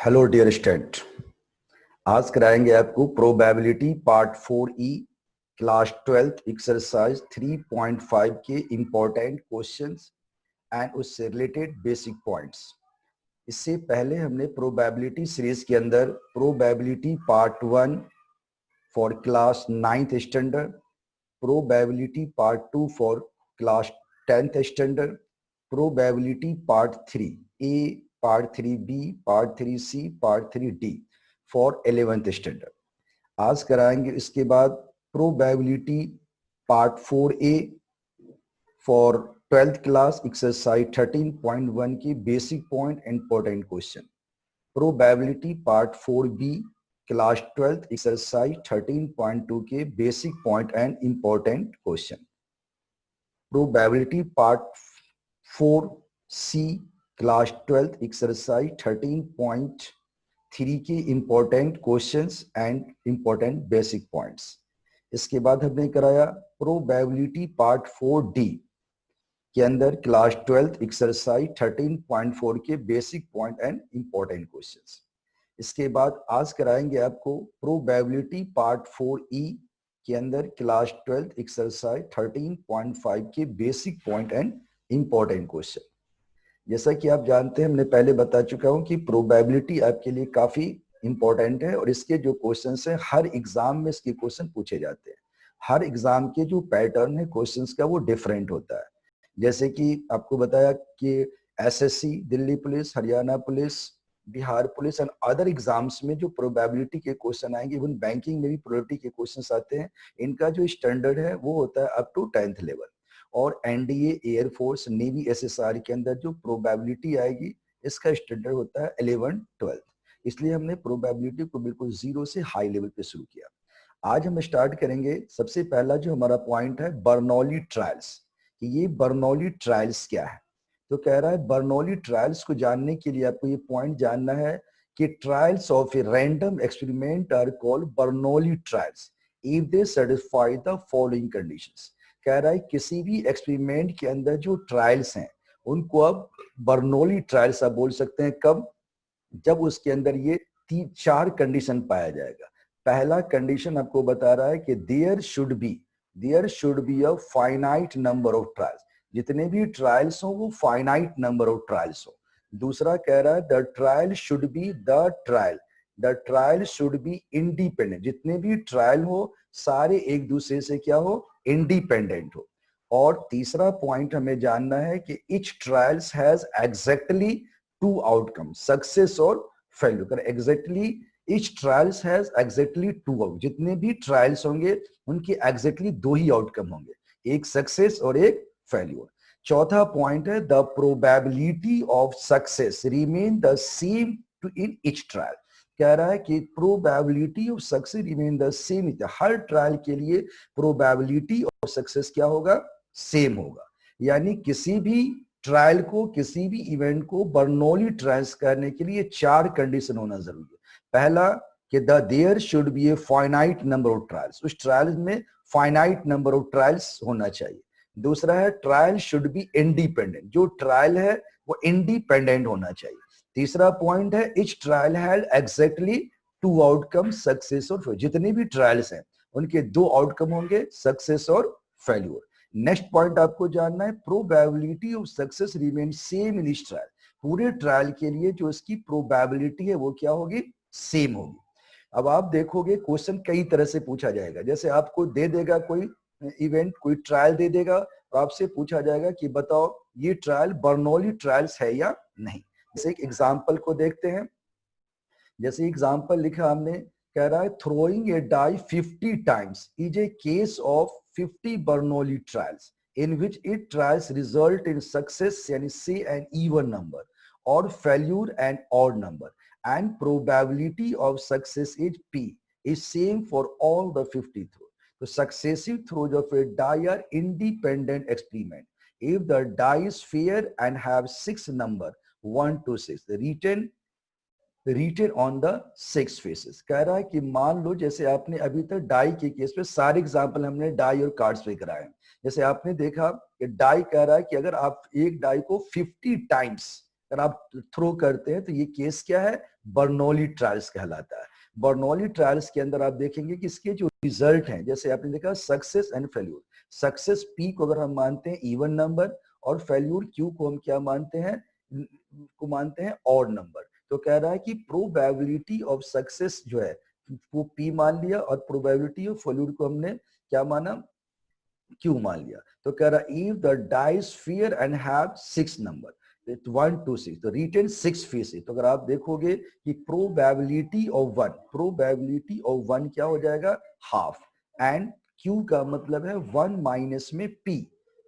Hello dear student, आज कराएंगे आपको probability part 4E class 12th exercise 3.5 के इम्पोर्टेंट क्वेश्चंस एंड उससे रिलेटेड बेसिक पॉइंट्स। इससे पहले हमने प्रोबेबिलिटी सीरीज के अंदर probability part 1 for class 9th standard, probability part 2 for class 10th standard, probability part 3A, part 3B, part 3C, part 3D for 11th standard. आज कराएंगे इसके बाद probability part 4A for 12th class exercise 13.1 की basic point important question, probability part 4B class 12th exercise 13.2 के basic point and important question, probability part 4C class 12th exercise 13.3 के important questions and important basic points. इसके बाद हमने कराया probability part 4D के अंदर class 12th exercise 13.4 के basic point and important questions. इसके बाद आज कराएंगे आपको प्रोबेबिलिटी पार्ट 4E के अंदर क्लास 12th एक्सरसाइज 13.5 के basic point and important question. जैसा कि आप जानते हैं, हमने पहले बता चुका हूं कि प्रोबेबिलिटी आपके लिए काफी इंपॉर्टेंट है और इसके जो क्वेश्चंस हैं हर एग्जाम में इसके क्वेश्चन पूछे जाते हैं। हर एग्जाम के जो पैटर्न है क्वेश्चंस का वो डिफरेंट होता है। जैसे कि आपको बताया कि SSC, Delhi police, Haryana police, Bihar police and other exams में जो प्रोबेबिलिटी के क्वेश्चन आएंगे, इवन बैंकिंग में भी प्रोबेबिलिटी के क्वेश्चंस आते हैं। इनका जो स्टैंडर्ड है वो होता है अप टू 10th लेवल। और एनडीए, एयरफोर्स, नेवी, एसएसआर के अंदर जो प्रोबेबिलिटी आएगी इसका स्टैंडर्ड होता है 11th 12th। इसलिए हमने प्रोबेबिलिटी को बिल्कुल जीरो से हाई लेवल पे शुरू किया। आज हम स्टार्ट करेंगे। सबसे पहला जो हमारा पॉइंट है बर्नौली ट्रायल्स, कि ये बर्नौली ट्रायल्स क्या है। तो कह रहा है बर्नौली ट्रायल्स को जानने के लिए आपको ये पॉइंट जानना है कि trials of a random experiment are called Bernoulli trials if they satisfy the following conditions. कह रहा है किसी भी एक्सपेरिमेंट के अंदर जो ट्रायल्स हैं उनको अब बर्नौली ट्रायल्स आप बोल सकते हैं। कब? जब उसके अंदर ये 4 कंडीशन पाया जाएगा। पहला कंडीशन आपको बता रहा है कि there should be a finite number of trials, जितने भी ट्रायल्स हो वो फाइनाइट नंबर ऑफ ट्रायल्स हो। दूसरा कह रहा है the trial should be independent, जितने भी ट्रायल हो सारे एक दूसरे से क्या हो, इंडिपेंडेंट हो। और तीसरा पॉइंट हमें जानना है कि each trials has exactly 2 outcome, success और failure. Exactly each trials has exactly 2 outcome, जितने भी ट्रायल्स होंगे उनके एग्जैक्टली 2 ही आउटकम होंगे, एक सक्सेस और एक फेल्यूर। चौथा पॉइंट है the probability of success remain the same to in each trial. कह रहा है कि probability of success remain the same, हर ट्रायल के लिए प्रोबेबिलिटी ऑफ सक्सेस क्या होगा, सेम होगा। यानी किसी भी ट्रायल को, किसी भी इवेंट को बर्नौली ट्रायल्स करने के लिए 4 कंडीशन होना जरूरी है। पहला कि there should be a finite number of trials, उस ट्रायल में फाइनाइट नंबर ऑफ ट्रायल्स होना चाहिए। दूसरा है ट्रायल शुड बी इंडिपेंडेंट, जो ट्रायल है वो इंडिपेंडेंट होना चाहिए। तीसरा पॉइंट है each trial had exactly 2 outcome, success और फेल्यूर, जितने भी ट्रायल्स हैं उनके 2 आउटकम होंगे, सक्सेस और फेल्यूर। नेक्स्ट पॉइंट आपको जानना है probability of success remain same in each trial, पूरे ट्रायल के लिए जो इसकी प्रोबेबिलिटी है वो क्या होगी, सेम होगी। अब आप देखोगे क्वेश्चन कई तरह से पूछा जाएगा। जैसे आपको दे देगा कोई इवेंट, कोई ट्रायल दे देगा और आपसे पूछा जाएगा कि बताओ ये ट्रायल बर्नौली ट्रायल्स है या नहीं। जैसे एक एग्जांपल को देखते हैं। जैसे एग्जांपल लिखा हमने, कह रहा है throwing a die 50 times is a case of 50 Bernoulli trials in which it trials result in success यानी से एन इवन नंबर और failure and odd number and probability of success is P is same for all the 50 throws. So successive throws of a die are independent experiment. If the die is fair and have 6 number 1 to 6, written on the 6 faces. कह रहा है कि मान लो जैसे आपने अभी तक die के केस पे सारे एग्जाम्पल हमने डाई और कार्ड्स पे कराए। जैसे आपने देखा कि डाई कह रहा है कि अगर आप एक डाई को 50 टाइम्स अगर आप थ्रो करते हैं तो ये केस क्या है, बर्नौली ट्रायल्स कहलाता है। बर्नौली ट्रायल्स के अंदर आप देखेंगे कि इसके जो रिजल्ट हैं, जैसे आपने देखा success and failure, success P को अगर हम मानते हैं इवन नंबर और फेल्यूर क्यू को हम क्या मानते हैं, ऑड नंबर। तो कह रहा है कि प्रोबेबिलिटी ऑफ सक्सेस जो है वो पी मान लिया और प्रोबेबिलिटी ऑफ फेल्यूर को हमने क्या माना, क्यों मान लिया। तो कह रहा if the dice fear and have 6 number 1 to 6 तो रिटेन 6%। तो अगर आप देखोगे कि प्रोबेबिलिटी ऑफ वन क्या हो जाएगा, हाफ, एंड क्यू का मतलब है 1 माइनस में पी,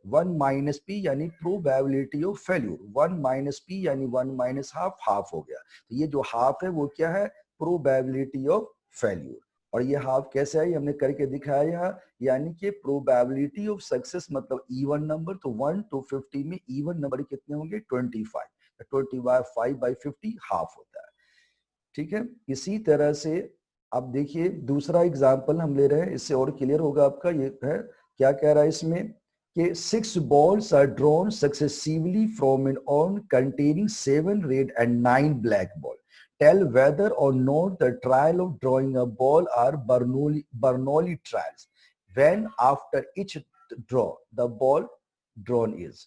1 माइनस पी यानी probability of failure, 1 minus P यानी 1 माइनस हाफ, हाफ हो गया। तो ये जो हाफ है वो क्या है, प्रोबेबिलिटी ऑफ फेल्यूर। और ये हाफ कैसे है, ये हमने करके दिखाया यहाँ, यानी कि प्रोबेबिलिटी ऑफ सक्सेस मतलब इवन नंबर, तो 1 to 50 में इवन नंबर कितने होंगे, 25, 25/50 हाफ होता है। ठीक है, इसी तरह से अब देखिए दूसरा एग्जांपल हम ले रहे हैं, इससे और क्लियर होगा आपका। ये है क्या कह रहा है इसमें कि 6 balls are drawn successively from an urn containing 7 red and 9 black balls. Tell whether or not the trial of drawing a ball are Bernoulli trials. When after each draw the ball drawn is.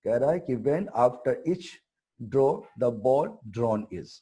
कह रहा है कि when after each draw the ball drawn is.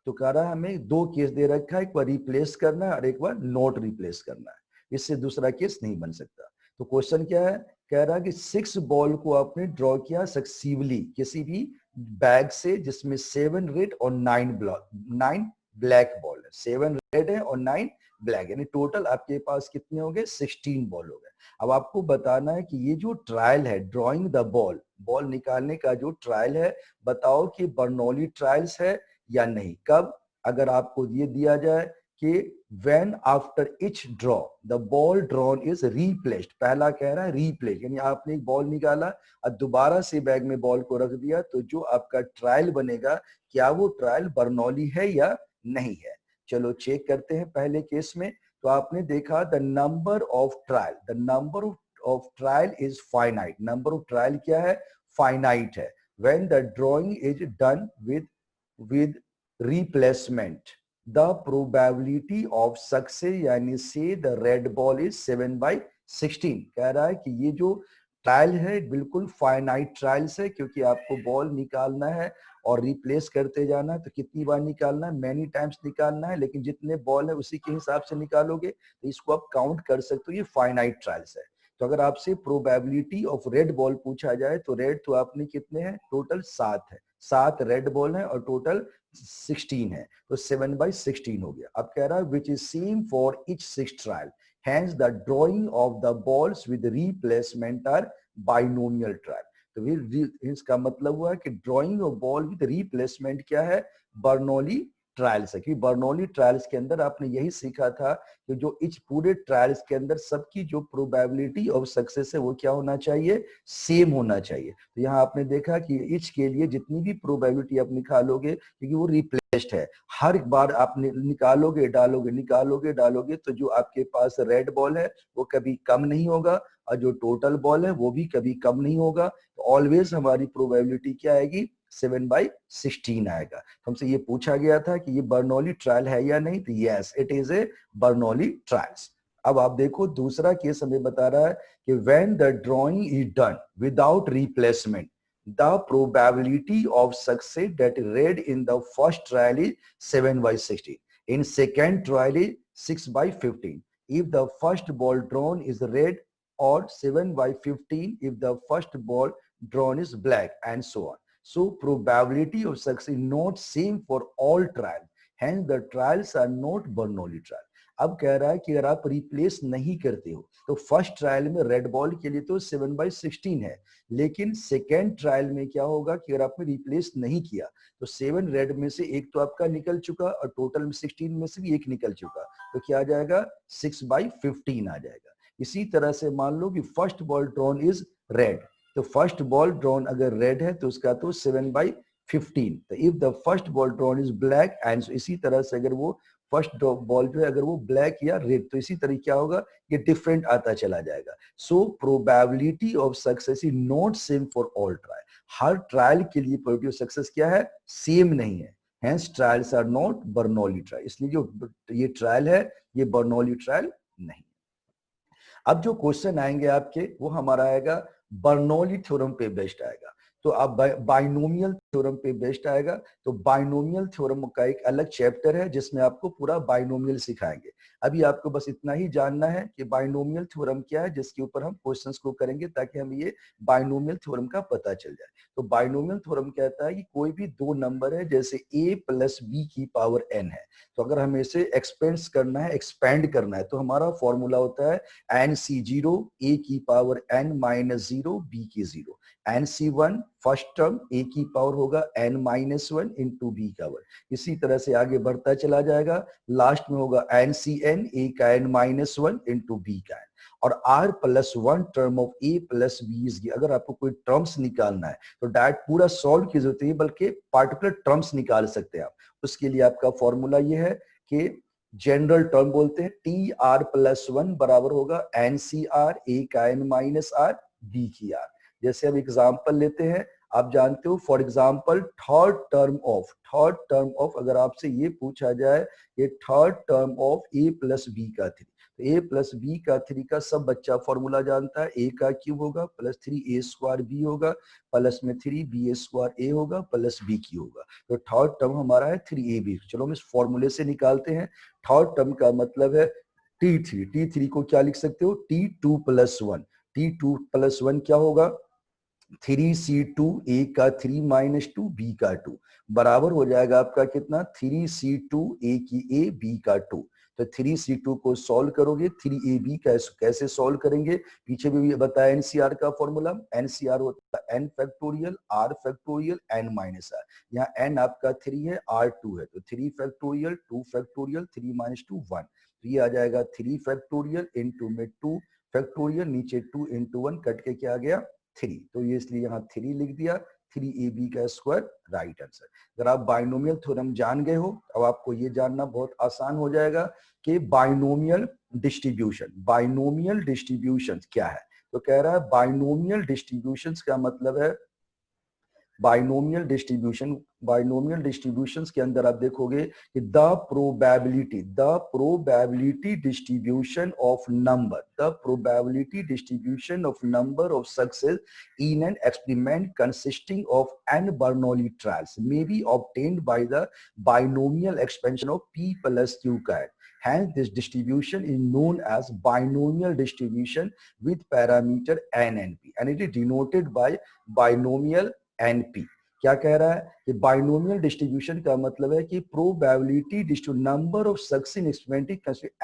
तो कह रहा है हमें दो केस दे रखा है, एक बार रिप्लेस करना है और एक बार नॉट रिप्लेस करना है, इससे दूसरा केस नहीं बन सकता। तो क्वेश्चन क्या है, कह रहा है कि 6 बॉल को आपने ड्रॉ किया सक्सीवली किसी भी बैग से जिसमें 7 रेड और 9 ब्लैक बॉल है, 7 रेड है और 9 ब्लैक, यानी टोटल आपके पास कितने हो गए, 16 बॉल हो गए। अब आपको बताना है कि ये जो ट्रायल है ड्रॉइंग द बॉल, बॉल निकालने का जो ट्रायल है, बताओ कि बर्नौली ट्रायल्स है या नहीं। कब, अगर आपको ये दिया जाए कि when after each draw the ball drawn is replaced, पहला कह रहा है replace, यानी आपने एक बॉल निकाला और दोबारा से बैग में बॉल को रख दिया, तो जो आपका ट्रायल बनेगा क्या वो ट्रायल बर्नौली है या नहीं है। चलो चेक करते हैं पहले केस में। तो आपने देखा the number of trial, the number of trial is finite, number of trial क्या है, फाइनाइट है। when the drawing is done with replacement the probability of success यानी से the red ball is 7/16। कह रहा है कि ये जो ट्रायल है बिल्कुल फाइनाइट ट्रायल्स है, क्योंकि आपको बॉल निकालना है और रिप्लेस करते जाना है, तो कितनी बार निकालना है, मैनी टाइम्स निकालना है, लेकिन जितने बॉल है उसी के हिसाब से निकालोगे, तो इसको आप काउंट कर सकते हो, ये फाइनाइट ट्रायल्स है। तो अगर आपसे प्रोबेबिलिटी ऑफ रेड बॉल पूछा जाए तो रेड तो आपने कितने हैं, टोटल 7 है, 7 रेड बॉल है और टोटल 16 है, तो 7/16 हो गया। अब कह रहा है which is same for each 6 trial, hence the drawing of the balls with replacement are binomial trial। तो इसका मतलब हुआ कि drying of ball with replacement क्या है, बर्नौली ट्रायल्स है। क्योंकि बर्नौली ट्रायल्स के अंदर आपने यही सीखा था कि जो इच पूरे ट्रायल्स के अंदर सबकी जो प्रोबेबिलिटी ऑफ सक्सेस है वो क्या होना चाहिए, सेम होना चाहिए। तो यहाँ आपने देखा कि इच के लिए जितनी भी प्रोबेबिलिटी आप निकालोगे, क्योंकि वो रिप्लेस्ड है, हर बार आप निकालोगे डालोगे निकालोगे डालोगे, तो जो आपके पास रेड बॉल है वो कभी कम नहीं होगा और जो टोटल बॉल है वो भी कभी कम नहीं होगा। तो ऑलवेज हमारी प्रोबेबिलिटी क्या आएगी, 7/16 आएगा। तो हमसे ये पूछा गया था कि ये बर्नौली ट्रायल है या नहीं, तो yes it is a Bernoulli trials. अब आप देखो दूसरा केस हमें बता रहा है कि when the drawing is done without replacement the probability of success that read in the first trial is 7/16, in second trial is 6/15 if the first ball drawn is red, or 7/15 if the first ball drawn is black, and so on. So probability of success is not same for all trials, hence the trials are not Bernoulli trial। अब कह रहा है कि अगर आप replace नहीं करते हो तो फर्स्ट ट्रायल में रेड बॉल के लिए तो 7/16 है, लेकिन सेकेंड ट्रायल में क्या होगा कि अगर आपने रिप्लेस नहीं किया तो 7 रेड में से एक तो आपका निकल चुका और टोटल 16 में से भी एक निकल चुका, तो क्या आ जाएगा, 6/15 आ जाएगा। इसी तरह से मान लो कि first ball drawn is red, तो फर्स्ट बॉल ड्रॉन अगर रेड है तो उसका तो 7/15 15। तो if the first ball drawn is black and, इसी तरह से अगर वो फर्स्ट बॉल जो है अगर वो ब्लैक या रेड, तो इसी तरह क्या होगा, ये डिफरेंट आता चला जाएगा। So probability of success is not same for all trial. Her trial के लिए प्रोबेबिलिटी ऑफ सक्सेस क्या है, सेम नहीं है। Hence trials are not Bernoulli trial. इसलिए जो ये ट्रायल है ये बर्नौली ट्रायल नहीं। अब जो क्वेश्चन आएंगे आपके वो हमारा आएगा बर्नौली थ्योरम पे बेस्ड आएगा। तो अब बाइनोमियल थ्योरम पे बेस्ड आएगा। तो बाइनोमियल थ्योरम का एक अलग चैप्टर है जिसमें आपको पूरा बाइनोमियल सिखाएंगे। अभी आपको बस इतना ही जानना है कि बाइनोमियल थ्योरम क्या है, जिसके ऊपर हम क्वेश्चंस को करेंगे ताकि हमें ये बाइनोमियल थ्योरम का पता चल जाए। तो बाइनोमियल थ्योरम कहता है कि कोई भी दो नंबर है, जैसे a प्लस बी की पावर n है, तो अगर हमें इसे एक्सपेंड करना है तो हमारा फॉर्मूला होता है NC0 a की पावर n माइनस 0 b की 0, NC1 फर्स्ट टर्म a की पावर होगा n माइनस 1 इंटू बी का 1। इसी तरह से आगे बढ़ता चला जाएगा, लास्ट में होगा NCn a का n माइनस 1 इंटू बी का n। और r plus 1 term of a plus B is, अगर आपको कोई टर्म्स निकालना है तो डायरेक्ट पूरा सॉल्व की जरूरत नहीं, बल्कि पार्टिकुलर टर्म्स निकाल सकते हैं आप। उसके लिए आपका फॉर्मूला ये है कि जनरल टर्म बोलते हैं टी आर प्लस 1 बराबर होगा एन सी आर ए का एन माइनस आर बी की आर। जैसे अब एग्जांपल लेते हैं, आप जानते हो for example third term of अगर आपसे ये पूछा जाए ये third term of A plus B का 3, तो ए प्लस बी का 3 का सब बच्चा फॉर्मूला जानता है, ए का क्यूब होगा प्लस 3 ए स्क्वायर बी होगा प्लस में 3 बी ए स्क्वायर ए होगा प्लस बी क्यू होगा। तो थर्ड टर्म हमारा है 3ab। चलो हम इस फॉर्मूले से निकालते हैं। थर्ड टर्म का मतलब है T3 को क्या लिख सकते हो, T2 प्लस 1। T2 प्लस 1 क्या होगा, 3C2 ए का 3 माइनस 2 बी का 2 बराबर हो जाएगा आपका कितना, 3C2 ए की ए बी का 2। तो 3C2 को सॉल्व करोगे, 3AB कैसे सॉल्व करेंगे, पीछे भी बताया एनसीआर का फॉर्मूला। एनसीआर होता है n factorial r factorial n minus r। यहाँ n आपका 3 है, r 2 है, तो 3 फैक्टोरियल 2 फैक्टोरियल 3 माइनस 2 1। तो ये आ जाएगा 3 फैक्टोरियल इंटू में 2 फैक्टोरियल, नीचे 2 इंटू 1 कट के क्या आ गया 3। तो ये इसलिए यहाँ 3 लिख दिया, 3ab का स्क्वायर राइट आंसर। अगर आप बाइनोमियल थ्योरम जान गए हो अब आपको ये जानना बहुत आसान हो जाएगा कि बाइनोमियल डिस्ट्रीब्यूशन क्या है। तो कह रहा है बाइनोमियल डिस्ट्रीब्यूशन का मतलब है, बाइनोमियल डिस्ट्रीब्यूशंस के अंदर आप देखोगे कि the probability distribution of number of success in n experiment consisting of n Bernoulli trials may be obtained by the binomial expansion of p plus q का। Hence, this distribution is known as binomial distribution with parameter n and p, and it is denoted by binomial NP। क्या कह रहा है कि binomial distribution का मतलब है कि probability number of success in experiment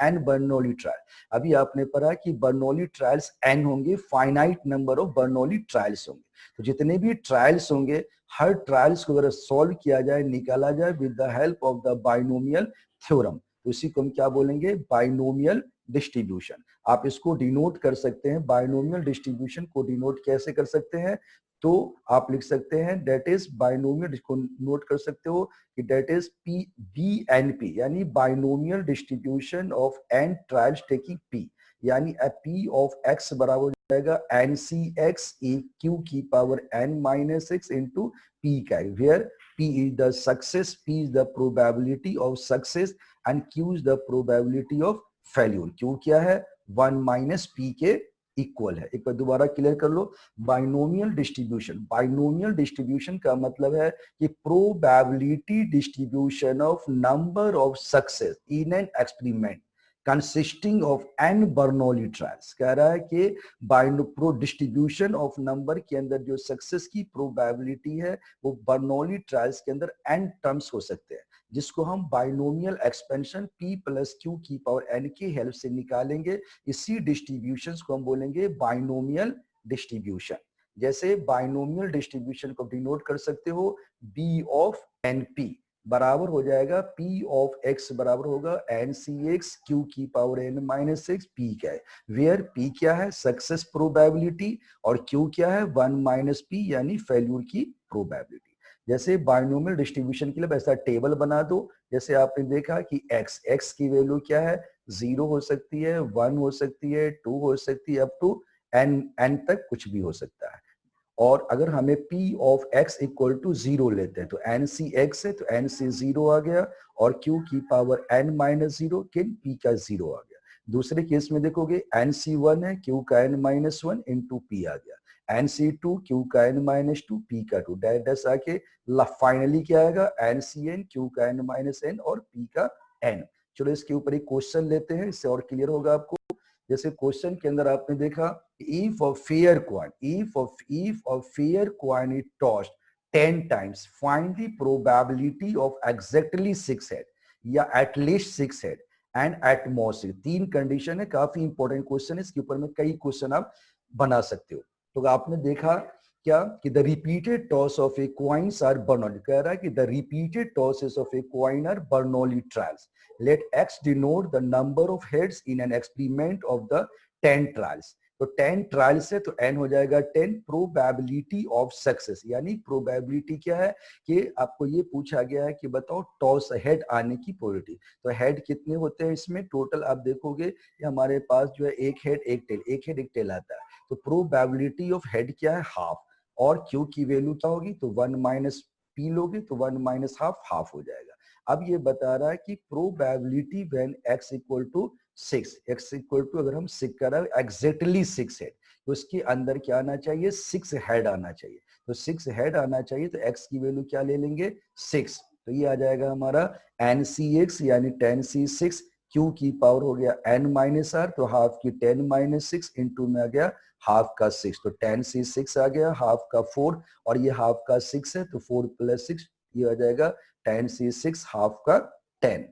N Bernoulli trial. अभी आपने पढ़ा कि बर्नौली ट्रायल्स एन होंगे, finite number of Bernoulli trials होंगे। तो जितने भी ट्रायल्स होंगे हर ट्रायल्स को अगर सॉल्व किया जाए, निकाला जाए with the help of the binomial theorem, तो इसी को हम क्या बोलेंगे, बाइनोमियल डिस्ट्रीब्यूशन। आप इसको डिनोट कर सकते हैं, बाइनोमियल डिस्ट्रीब्यूशन को डिनोट कैसे कर सकते हैं, तो आप लिख सकते हैं डेट इज बाइनोमियल, इसको नोट कर सकते हो कि that is P B N P, यानी binomial distribution of N trials taking P, यानी पी ऑफ एक्स बराबर हो जाएगा N C X A Q की power N minus X into P का, where P is the success, P is the probability of success and Q is the probability of failure। Q क्या है, 1 minus P के equal है। एक बार दोबारा clear कर लो, binomial distribution का मतलब है कि probability distribution of number of success in n experiment consisting of n Bernoulli trials. कह रहा है कि बाइनो डिस्ट्रीब्यूशन ऑफ नंबर के अंदर जो सक्सेस की प्रोबेबिलिटी है वो बर्नौली ट्रायल्स के अंदर n टर्म्स हो सकते हैं, जिसको हम binomial expansion p plus q की पावर n की हेल्प से निकालेंगे। इसी डिस्ट्रीब्यूशंस को हम बोलेंगे बाइनोमियल डिस्ट्रीब्यूशन। जैसे बाइनोमियल डिस्ट्रीब्यूशन को डिनोट कर सकते हो b ऑफ np बराबर हो जाएगा p ऑफ x बराबर होगा एन सी एक्स क्यू की power n minus x p क्या है, वेयर p क्या है सक्सेस प्रोबेबिलिटी और q क्या है 1 माइनस p यानी फेल्यूर की प्रोबेबिलिटी। जैसे बाइनोमियल डिस्ट्रीब्यूशन के लिए ऐसा टेबल बना दो, जैसे आपने देखा कि x की वैल्यू क्या है, 0 हो सकती है, 1 हो सकती है, 2 हो सकती है, अप टू n तक कुछ भी हो सकता है। और अगर हमें p of x equal to 0 लेते हैं तो n सी x है, तो n सी 0 आ गया, और q की पावर n माइनस 0 किन p का 0 आ गया। दूसरे केस में देखोगे n सी 1 है, q का n माइनस 1 इंटू p आ गया, n सी 2 q का n माइनस 2 p का 2, डायरेक्ट आके फाइनली क्या आएगा, n सी n q का n माइनस n और p का n। चलो इसके ऊपर एक क्वेश्चन लेते हैं, इससे और क्लियर होगा आपको। जैसे क्वेश्चन के अंदर आपने देखा, if a fair coin, if a fair coin is tossed 10 times, find the probability of exactly 6 head या at least 6 head and at most 6। तीन कंडीशन है, काफी इंपॉर्टेंट क्वेश्चन है, इसके ऊपर में कई क्वेश्चन आप बना सकते हो। तो आपने देखा क्या कि the repeated toss of a coins are Bernoulli, कह रहा है कि the repeated tosses of a coin are Bernoulli trials. Let x denote the number of heads in n experiment of the 10 trials. तो 10 ट्रायल्स है तो n हो जाएगा 10। Probability of success, यानी प्रोबेबिलिटी क्या है कि आपको ये पूछा गया है कि बताओ टॉस हेड आने की प्रोबेबिलिटी। तो हेड कितने होते हैं इसमें टोटल, आप देखोगे कि हमारे पास जो है एक हेड एक टेल, एक हेड एक टेल आता है। तो प्रोबेबिलिटी ऑफ हेड क्या है, हाफ, और क्यू की वैल्यू क्या होगी, तो 1 माइनस पी लोगे तो 1 माइनस हाफ, हाफ हो जाएगा। अब ये बता रहा है कि probability when x equal to 6, x equal to अगर हम 6 कर रहे हैं एग्जैक्टली 6 हेड, तो उसके अंदर क्या आना चाहिए, 6 हेड आना चाहिए। तो 6 हेड आना चाहिए, तो x की वैल्यू क्या ले लेंगे, 6। तो ये आ जाएगा हमारा NC6 यानी 10C6, Q की पावर हो गया n माइनस आर, तो हाफ की 10 माइनस 6 इंटू में आ गया हाफ का 6, तो 10C6 आ गया, हाफ का 4, और ये हाफ का 6 है तो 4 प्लस 6 ये आ जाएगा 10C6 हाफ का 10।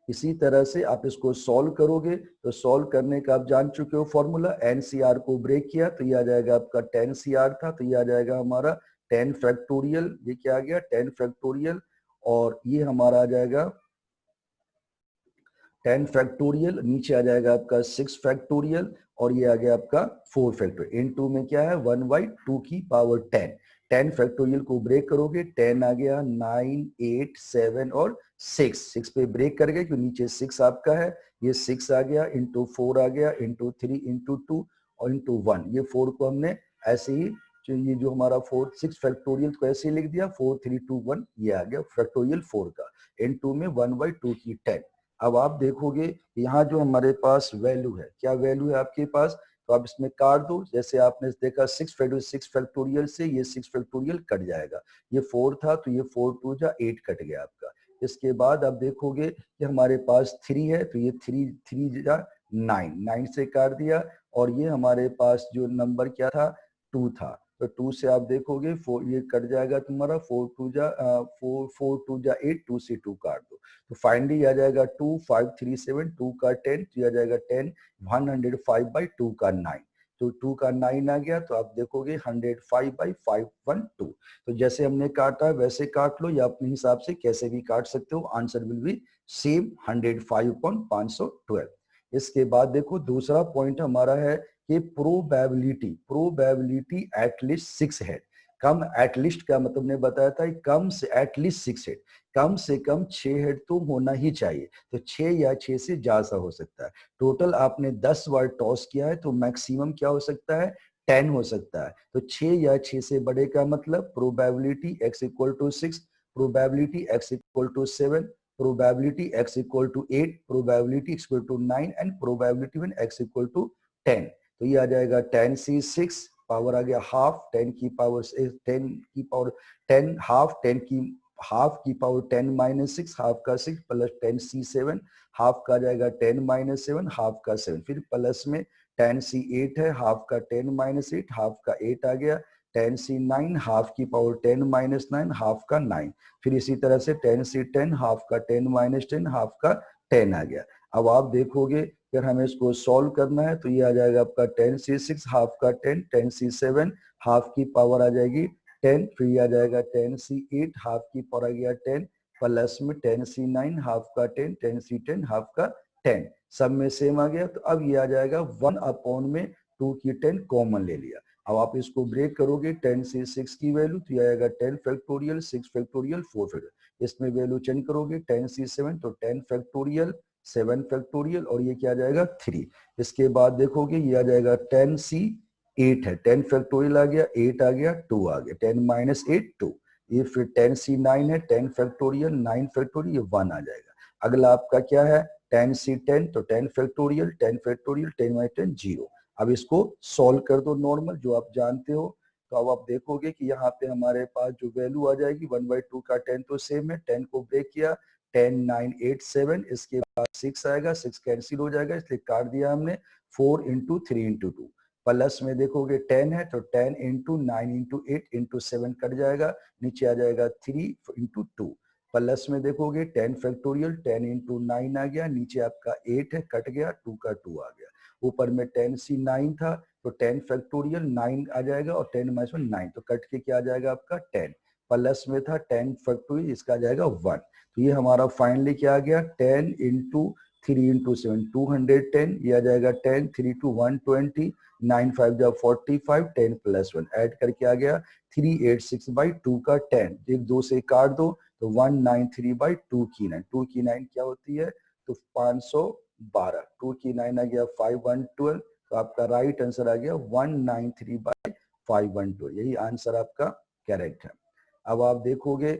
इसी तरह से आप इसको सॉल्व करोगे तो सॉल्व करने का आप जान चुके हो फॉर्मूला, एनसीआर को ब्रेक किया तो ये आ जाएगा आपका 10 सीआर था, तो ये आ जाएगा हमारा 10 फैक्टोरियल, ये क्या आ गया 10 फैक्टोरियल, और ये हमारा आ जाएगा 10 फैक्टोरियल, नीचे आ जाएगा आपका 6 फैक्टोरियल, और ये आ गया आपका 4 फैक्टोरियल। इन टू में क्या है 1/2 की पावर 10। 10 फैक्टोरियल को ब्रेक करोगे 10 आ गया, 9 8 7 और 6 पे ब्रेक कर गए क्योंकि नीचे 6 आपका है, ये 6 आ गया, इंटू 4 आ गया, इंटू 3 इंटू 2 और इंटू 1। ये 4 को हमने ऐसे ही ये जो हमारा 4 6 फैक्टोरियल को ऐसे ही लिख दिया, 4 3 2 1 ये आ गया फैक्टोरियल 4 का, इंटू में 1/2 की 10। अब आप देखोगे यहाँ जो हमारे पास वैल्यू है, क्या वैल्यू है आपके पास, तो आप इसमें काट दो, जैसे आपने देखा 6 फैक्टोरियल से ये 6 फैक्टोरियल कट जाएगा, ये 4 था तो ये 4 2 जा 8 कट गया आपका। इसके बाद आप देखोगे कि हमारे पास 3 है तो ये 3 3 जा 9, 9 से काट दिया, और ये हमारे पास जो नंबर क्या था 2 था, तो 2 से आप देखोगे 4 ये कट जाएगा तुम्हारा, 4 2 जा 4 2 जा 8, 2 से 2 काट दो, तो फाइनली आ जाएगा 2 5 3 7, 2 का 10 तो आ जाएगा 10, 105/2 का 9, तो 2 का 9 आ गया, तो आप देखोगे 105/512। तो जैसे हमने काटा वैसे काट लो, या अपने हिसाब से कैसे भी काट सकते हो, आंसर विल बी सेम 105/512। इसके बाद देखो दूसरा पॉइंट हमारा है कि प्रोबेबिलिटी एटलीस्ट 6 हेड। कम एटलीस्ट का मतलब ने बताया था कम से एटलीस्ट 6 हेड, कम से कम 6 हेड तो होना ही चाहिए, तो 6 या 6 से ज्यादा हो सकता है। टोटल आपने 10 बार टॉस किया है तो मैक्सिमम क्या हो सकता है 10 हो सकता है, तो 6 या 6 से बड़े का मतलब probability x equal to 6, probability x equal to 7, probability x equal to 8, probability x equal to 9 and probability when x equal to 10। तो ये आ जाएगा 10C6 पावर आ गया हाफ, 10 की पावर 10 हाफ की पावर 10 माइनस 6, हाफ का 6 प्लस 10C7, हाफ का जाएगा 10 minus 7, half का 7, फिर प्लस में 10C8 है, हाफ का 10 माइनस 8, हाफ का 8 आ गया, 10C9 हाफ की पावर 10 माइनस 9, हाफ का 9, फिर इसी तरह से 10C10 हाफ का 10 माइनस 10, हाफ का 10 आ गया। अब आप देखोगे अगर हमें इसको सॉल्व करना है तो ये आ जाएगा आपका 10C6 हाफ का 10, 10C7 हाफ की पावर आ जाएगी 10, फिर ये आ जाएगा 10C8 हाफ की पावर आ गया 10, प्लस में 10C9 हाफ का 10, 10C10 हाफ का 10, सब में सेम आ गया। तो अब ये आ जाएगा 1 अपॉन में 2 की 10 कॉमन ले लिया, अब आप इसको ब्रेक करोगे 10 से 6 की वैल्यू तो ये आएगा 10 फैक्टोरियल 6 फैक्टोरियल 4 फैक्टोरियल। इसमें वैल्यू चेंज करोगे 10 से 7 तो 10 फैक्टोरियल 7 फैक्टोरियल और ये क्या आ जाएगा 3। इसके बाद देखोगे ये आ जाएगा 10 सी 8 है, 10 फैक्टोरियल आ गया, 8 आ गया, 2 आ गया, 10 माइनस 8 2। ये फिर 10 सी 9 है, 10 फैक्टोरियल 9 फैक्टोरियल ये 1 आ जाएगा। अगला आपका क्या है 10 सी 10 तो 10 फैक्टोरियल 10 फैक्टोरियल 10 माइनस 10 0। अब इसको सॉल्व कर दो नॉर्मल जो आप जानते हो। तो अब आप देखोगे कि यहाँ पे हमारे पास जो वैल्यू आ जाएगी 1/2 का 10 तो सेम है, 10 को ब्रेक किया 10 9 8 7, इसके बाद 6 आएगा, 6 कैंसिल हो जाएगा इसलिए काट दिया हमने 4 इंटू 3 इंटू 2। प्लस में देखोगे 10 है तो 10 इंटू 9 इंटू 8 इंटू 7 कट जाएगा, नीचे आ जाएगा 3 इंटू 2। प्लस में देखोगे 10 फैक्टोरियल 10 इंटू 9 आ गया, नीचे आपका 8 है कट गया 2 का 2 आ गया। ऊपर में 10 सी 9 था तो 10 फैक्टोरियल 9 आ जाएगा और 10 माइनस 1 9 तो कट के क्या आ जाएगा आपका 10। प्लस में था 10 फैक्टोरियल इसका आ जाएगा 1। तो ये हमारा फाइनली क्या आ गया 10 इंटू 3 इंटू 7 210, ये आ जाएगा 10 3 टू 120 9 5 जा 45 10 प्लस 1 ऐड करके आ गया 386/2 का 10। एक दो से काट दो तो 193/2 की 9, 2 की 9 क्या होती है तो 512, 2 की 9 आ गया 5112। तो आपका राइट आंसर आ गया 193/512, यही आंसर आपका करेक्ट है। अब आप देखोगे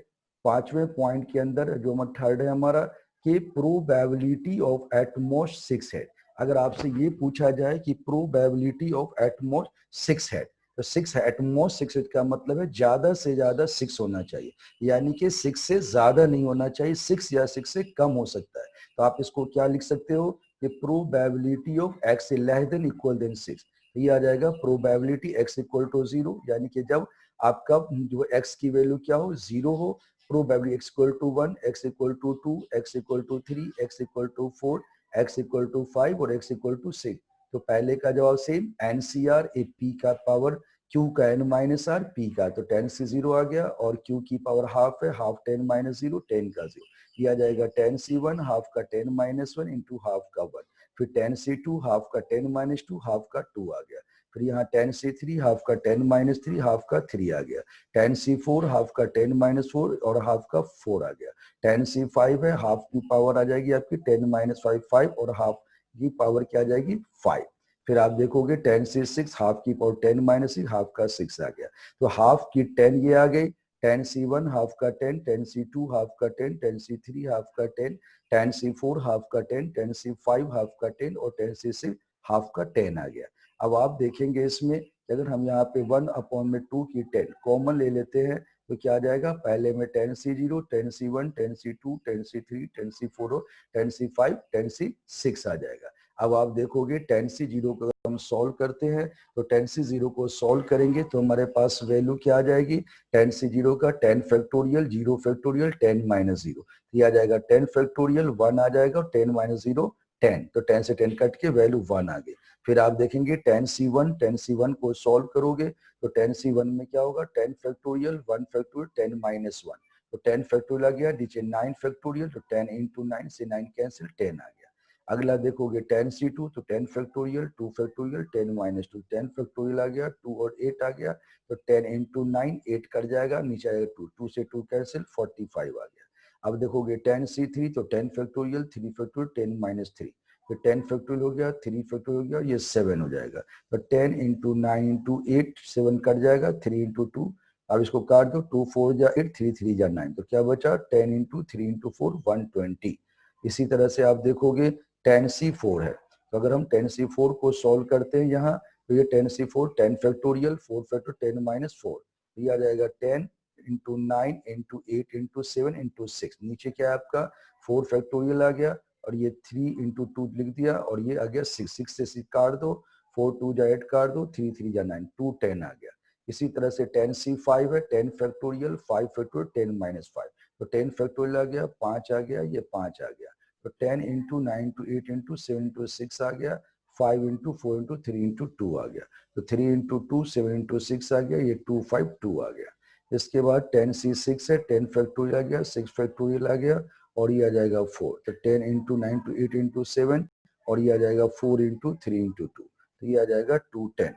पांचवें पॉइंट के अंदर जो थर्ड है हमारा कि प्रोबेबिलिटी ऑफ एटमॉस 6 है। अगर आपसे ये पूछा जाए कि प्रोबेबिलिटी ऑफ एटमॉस 6 है तो 6 एटमॉस 6 का मतलब है ज्यादा से ज्यादा 6 होना चाहिए, यानी कि 6 से ज्यादा नहीं होना चाहिए, 6 या 6 से कम हो सकता है। तो आप इसको क्या लिख सकते हो कि probability of x less than equal than 6। ये आ जाएगा प्रोबेबिलिटी x इक्वल टू 0, यानी कि जब आपका जो x की वैल्यू क्या हो 0 हो, probability x equal to 1, x equal to 2, x equal to 3, x equal to 4, x equal to 5 और x इक्वल टू 6। तो पहले का जवाब सेम एनसीआर ए पी का पावर q का n माइनस आर p का, तो 10 से 0 आ गया और q की पावर हाफ है, हाफ 10 माइनस 0 10 का 0। ये आ जाएगा 10 सी 1 हाफ का 10 माइनस 1 इंटू हाफ का 1। फिर 10 सी 2 हाफ का 10 माइनस 2 हाफ का 2 आ गया। फिर यहाँ 10 सी 3 हाफ का 10 माइनस 3 हाफ का 3 आ गया। 10 सी 4 हाफ का 10 माइनस 4 और हाफ का 4 आ गया। 10 सी 5 है, हाफ की पावर आ जाएगी आपकी 10 माइनस 5 5 और हाफ की पावर क्या आ जाएगी 5। फिर आप देखोगे 10 से 6 हाफ की पावर 10 माइनस 6 हाफ का 6 आ गया। तो हाफ की 10 ये आ गई, 10 सी 1 हाफ का 10, 10 सी 2 हाफ का 10, 10 सी 3 हाफ का 10, 10 सी 4 हाफ का 10, 10 सी 5 हाफ का 10 और 10 सी 6 हाफ का 10 आ गया। अब आप देखेंगे इसमें अगर हम यहाँ पे 1/2 की 10 कॉमन ले लेते हैं तो क्या आ जाएगा, पहले में 10 सी 0, 10 सी 1, 10 सी 2, 10 सी 3, 10 सी 4 और 10 सी 5, 10 सी 6 आ जाएगा। अब आप देखोगे 10 सी 0 को हम सॉल्व करते हैं तो 10 सी 0 को सॉल्व करेंगे तो हमारे पास वैल्यू क्या आ जाएगी 10 सी 0 का 10 फैक्टोरियल 0 फैक्टोरियल 10 माइनस 0, ये आ जाएगा 10 फैक्टोरियल 1 आ जाएगा और 10 माइनस 0 10, तो 10 से 10 कट के वैल्यू 1 आ गई। फिर आप देखेंगे 10 सी 1 को सॉल्व करोगे तो 10 सी 1 में क्या होगा 10 फैक्टोरियल 1 फैक्टोरियल 10 माइनस 1, तो 10 फैक्टोरियल आ गया, नीचे 9 फैक्टोरियल तो 10 इंटू 9 से 9 कैंसिल 10 आ गया। अगला देखोगे 10 सी 2 तो 10 फैक्टोरियल 2 फैक्टोरियल 10 माइनस 2, 10 फैक्टोरियल आ गया 2 और 8 आ गया तो 10 इंटू 9 8 कट जाएगा, नीचे आएगा 2, 2 से 2 कैंसिल 45 आ गया। अब देखोगे 10 सी 3 तो 10 फैक्टोरियल 3 फैक्टोरियल 10 माइनस 3, तो 10 फैक्टोरियल हो गया 3 फैक्टोरियल हो गया, ये 7 हो जाएगा। तो 10 इंटू 9 इंटू 8 7 कट जाएगा 3 इंटू 2, अब इसको काट दो 2 4 जा 8 3 3 जा 9, तो क्या बचा 10 इंटू 3 इंटू 4 120। इसी तरह से आप देखोगे 10 सी 4 है तो अगर हम 10 सी 4 को सॉल्व करते हैं यहाँ तो ये 10 सी 4 10 फैक्टोरियल 4 फैक्टोरियल 10 माइनस 4, ये आ जाएगा 10 इंटू 9 इंटू 8 इंटू 7 इंटू 6, नीचे क्या है आपका 4 फैक्टोरियल आ गया और ये 3 इंटू 2 लिख दिया और ये आ गया 6, 6 से 6 काट दो 4 2 जा 8 काट दो 3 3 जा 9 2 10 आ गया। इसी तरह से 10 सी 5 है 10 फैक्टोरियल 5 फैक्टोरियल 10 माइनस 5, तो 10 फैक्टोरियल आ गया 5 आ गया, ये 5 आ गया। तो 10 इंटू 9 इंटू 8 इंटू 7 इंटू 6 आ गया, 5 इंटू 4 इंटू 3 इंटू 2 आ गया, तो 3 इंटू 2 7 इंटू 6 आ गया, ये 2 5 2 आ गया। इसके बाद 10 सी 6 है 10 फैक्टोरियल आ गया 6 फैक्टोरियल आ गया और ये आ जाएगा 4, तो 10 इंटू 9 टू 8 इंटू 7 और ये आ जाएगा 4 इंटू 3 इंटू 2, तो ये आ जाएगा 210।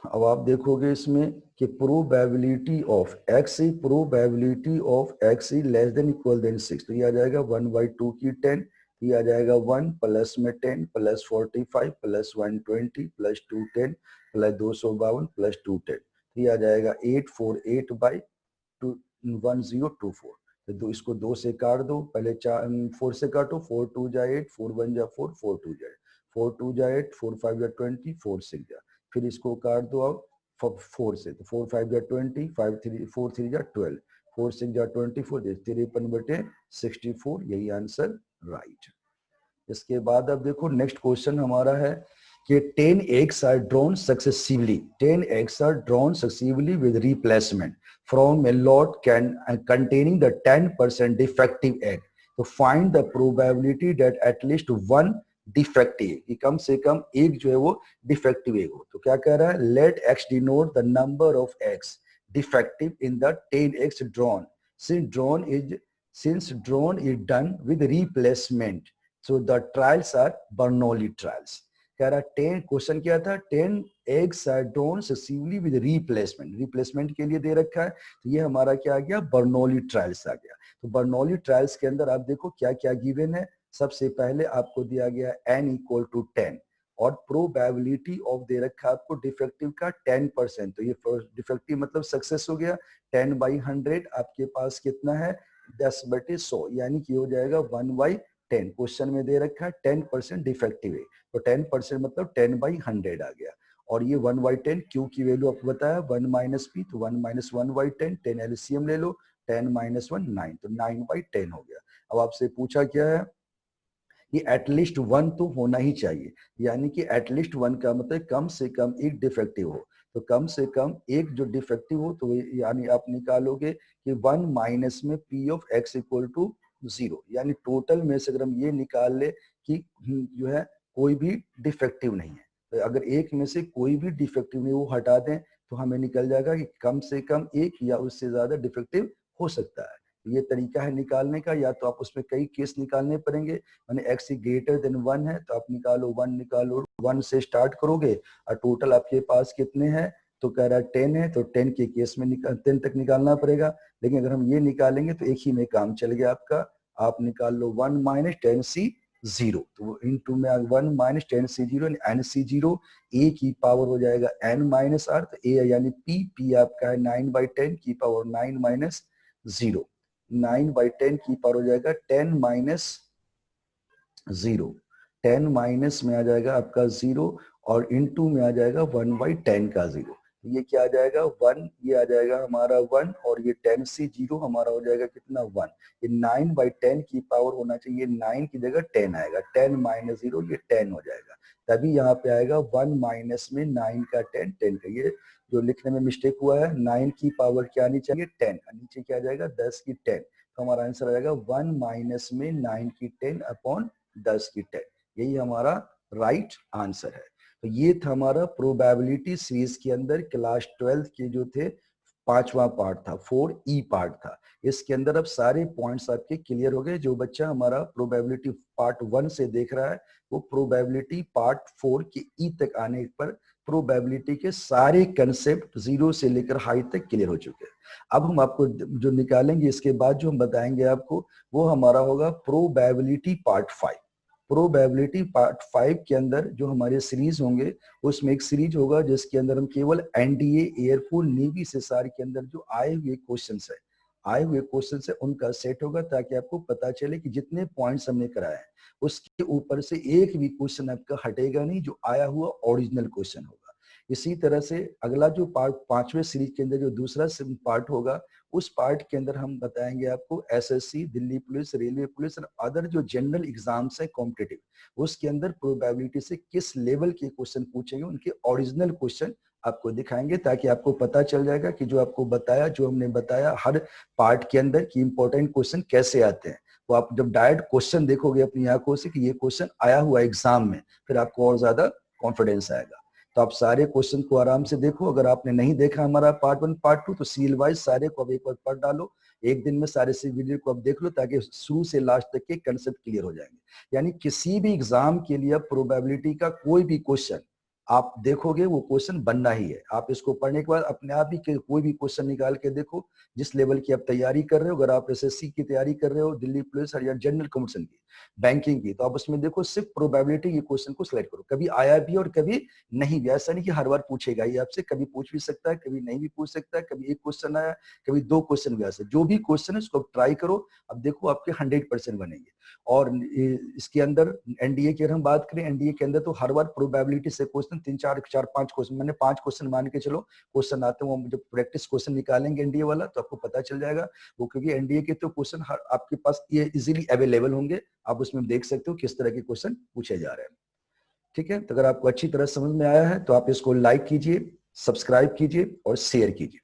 अब आप देखोगे इसमें कि probability of x is less than equal than 6, तो ये आ जाएगा 1/2 की 10, ये आ जाएगा 1 प्लस में 10 plus 45 plus 120 plus 210 plus 252 plus 210, ये आ जाएगा 848 बाई 1024। तो इसको 2 से काट दो, पहले 4 से काटो, 4 2 जा 8, 4 1 जा 4, 4 2 जा 8, 4 2 जा 8, 4 5 जा 20, 4 6 जा, फिर इसको काट दो अब 4 से, तो 4 5 जा 20, 5 3 4 3 जा 12, 4 6 जा 24, 53/64, यही आंसर राइट। इसके बाद अब देखो नेक्स्ट क्वेश्चन हमारा है कि 10 eggs are drawn successively. 10 eggs are drawn successively with replacement from a lot containing the 10% defective egg. तो find the probability that at least one defective, कि कम से कम एक जो है वो defective egg हो। तो क्या कह रहा है, let x denote the number of eggs defective in the 10 eggs drawn. Since drawn is done with replacement, so the trials are Bernoulli trials. कह रहा 10, क्वेश्चन क्या था, 10 eggs are drawn successively with replacement, replacement के लिए दे रखा है, तो ये हमारा क्या आ गया, बर्नौली ट्रायल्स आ गया। तो बर्नौली ट्रायल्स के अंदर आप देखो क्या क्या गिवन है। सबसे पहले आपको दिया गया n = 10 और प्रोबेबिलिटी ऑफ दे रखा है आपको डिफेक्टिव का 10%, तो ये डिफेक्टिव मतलब सक्सेस हो गया। 10/100 आपके पास कितना है, 10/100, यानी कि हो जाएगा 1/10। क्वेश्चन में दे रखा है 10% डिफेक्टिव है, तो 10% मतलब 10/100 आ गया। और ये 1/10 क्यू की वैल्यू आपको बताया 1 माइनस पी, तो 1 माइनस 1/10, 10 एलसीएम ले लो, 10 माइनस 1 9, तो 9/10 हो गया। अब आपसे पूछा क्या है, ये एटलीस्ट 1 तो होना ही चाहिए, यानी कि एटलीस्ट 1 का मतलब कम से कम एक डिफेक्टिव हो। तो कम से कम एक जो डिफेक्टिव हो, तो यानी आप निकालोगे कि 1 माइनस में p of x equal to 0, यानी टोटल में से अगर हम ये निकाल ले कि जो है कोई भी डिफेक्टिव नहीं है, तो अगर एक में से कोई भी डिफेक्टिव नहीं वो हटा दें, तो हमें निकल जाएगा कि कम से कम एक या उससे ज्यादा डिफेक्टिव हो सकता है। ये तरीका है निकालने का, या तो आप उसमें कई केस निकालने पड़ेंगे, माने x ग्रेटर देन 1 है, तो आप निकालो 1, निकालो 1 से स्टार्ट करोगे और टोटल आपके पास कितने हैं, तो कह रहा है 10 है, तो 10 के केस में 10 तक निकालना पड़ेगा। लेकिन अगर हम ये निकालेंगे तो एक ही में काम चल गया आपका। आप निकाल लो 1 माइनस 10c0, तो इनटू में 1 माइनस 10c0 nc0, a की पावर हो जाएगा n माइनस r, तो a यानी p आपका है 9/10 की पावर 9 माइनस 0, 9/10 की पावर हो जाएगा 10 माइनस 0, 10 माइनस में आ जाएगा आपका 0 और इनटू में आ जाएगा 1/10 का 0, ये क्या आ जाएगा 1, ये आ जाएगा हमारा 1 और ये 10c0 हमारा हो जाएगा कितना 1, ये 9/10 की पावर होना चाहिए, 9 की जगह 10 आएगा, 10 माइनस 0 ये 10 हो जाएगा, तभी यहाँ पे आएगा 1 माइनस में 9 का 10, 10 का, ये जो लिखने में मिस्टेक हुआ है, 9 की पावर क्या आनी चाहिए 10, नीचे क्या आ जाएगा 10 की 10, तो हमारा आंसर आ जाएगा 1 माइनस में 9 की 10 अपॉन 10 की 10, यही हमारा राइट आंसर है। तो ये था हमारा प्रोबेबिलिटी सीरीज के अंदर क्लास 12 के जो थे 5वां पार्ट था, 4E पार्ट था। इसके अंदर अब सारे पॉइंट्स आपके क्लियर हो गए। जो बच्चा हमारा प्रोबेबिलिटी पार्ट 1 से देख रहा है वो प्रोबेबिलिटी पार्ट 4 के ई तक आने पर प्रोबेबिलिटी के सारे कंसेप्ट जीरो से लेकर हाई तक क्लियर हो चुके हैं। अब हम आपको जो निकालेंगे इसके बाद जो हम बताएंगे आपको, वो हमारा होगा प्रोबेबिलिटी पार्ट 5। प्रोबेबिलिटी पार्ट 5 के अंदर जो हमारे सीरीज होंगे, उसमें एक सीरीज होगा जिसके अंदर हम केवल एनडीए, एयरफोर्स, नेवी से सार के अंदर जो आए हुए क्वेश्चन है उनका सेट होगा, ताकि आपको पता चले कि जितने पॉइंट्स हमने कराए हैं उसके ऊपर से एक भी क्वेश्चन आपका हटेगा नहीं, जो आया हुआ ओरिजिनल क्वेश्चन होगा। इसी तरह से अगला जो पार्ट 5वें सीरीज के अंदर जो दूसरा पार्ट होगा, उस पार्ट के अंदर हम बताएंगे आपको SSC, Delhi police, railway police और अदर जो जनरल एग्जाम्स है कॉम्पिटिटिव, उसके अंदर प्रोबेबिलिटी से किस लेवल के क्वेश्चन पूछेंगे, उनके ओरिजिनल क्वेश्चन आपको दिखाएंगे, ताकि आपको पता चल जाएगा कि जो आपको बताया, जो हमने बताया हर पार्ट के अंदर कि इंपॉर्टेंट क्वेश्चन कैसे आते हैं, वो आप जब डायरेक्ट क्वेश्चन देखोगे अपनी आंखों से कि ये क्वेश्चन आया हुआ एग्जाम में, फिर आपको और ज्यादा कॉन्फिडेंस आएगा। तो आप सारे क्वेश्चन को आराम से देखो। अगर आपने नहीं देखा हमारा पार्ट 1 पार्ट 2, तो सीरियल वाइज सारे को अब एक बार पढ़ डालो, एक दिन में सारे से वीडियो को अब देख लो, ताकि शुरू से लास्ट तक के कंसेप्ट क्लियर हो जाएंगे। यानी किसी भी एग्जाम के लिए प्रोबेबिलिटी का कोई भी क्वेश्चन आप देखोगे वो क्वेश्चन बनना ही है। आप इसको पढ़ने के बाद अपने आप ही कोई भी क्वेश्चन निकाल के देखो, जिस लेवल की आप तैयारी कर रहे हो। अगर आप एसएससी की तैयारी कर रहे हो, दिल्ली पुलिस या जनरल कमीशन की, बैंकिंग की, तो आप उसमें देखो सिर्फ प्रोबेबिलिटी के क्वेश्चन को सिलेक्ट करो। कभी आया भी और कभी नहीं भी, ऐसा नहीं कि हर बार पूछेगा ही आपसे, कभी पूछ भी सकता है, कभी नहीं भी पूछ सकता है, कभी एक क्वेश्चन आया, कभी 2 क्वेश्चन भी आ सकते। जो भी क्वेश्चन है उसको ट्राई करो, अब देखो आपके 100% बनेंगे। और इसके अंदर एनडीए की अगर हम बात करें, एनडीए के अंदर तो हर बार प्रोबेबिलिटी से क्वेश्चन 3 4 4 5 क्वेश्चन, मैंने 5 क्वेश्चन मान के चलो क्वेश्चन आते हैं, वो जब प्रैक्टिस क्वेश्चन निकालेंगे एनडीए वाला तो आपको पता चल जाएगा वो, क्योंकि एनडीए के तो क्वेश्चन आपके पास ये इजीली अवेलेबल होंगे। आप उसमें देख सकते हो किस तरह के क्वेश्चन पूछे जा रहे हैं। ठीक है, तो अगर आपको अच्छी तरह समझ में आया है तो आप इसको लाइक कीजिए, सब्सक्राइब कीजिए और शेयर कीजिए।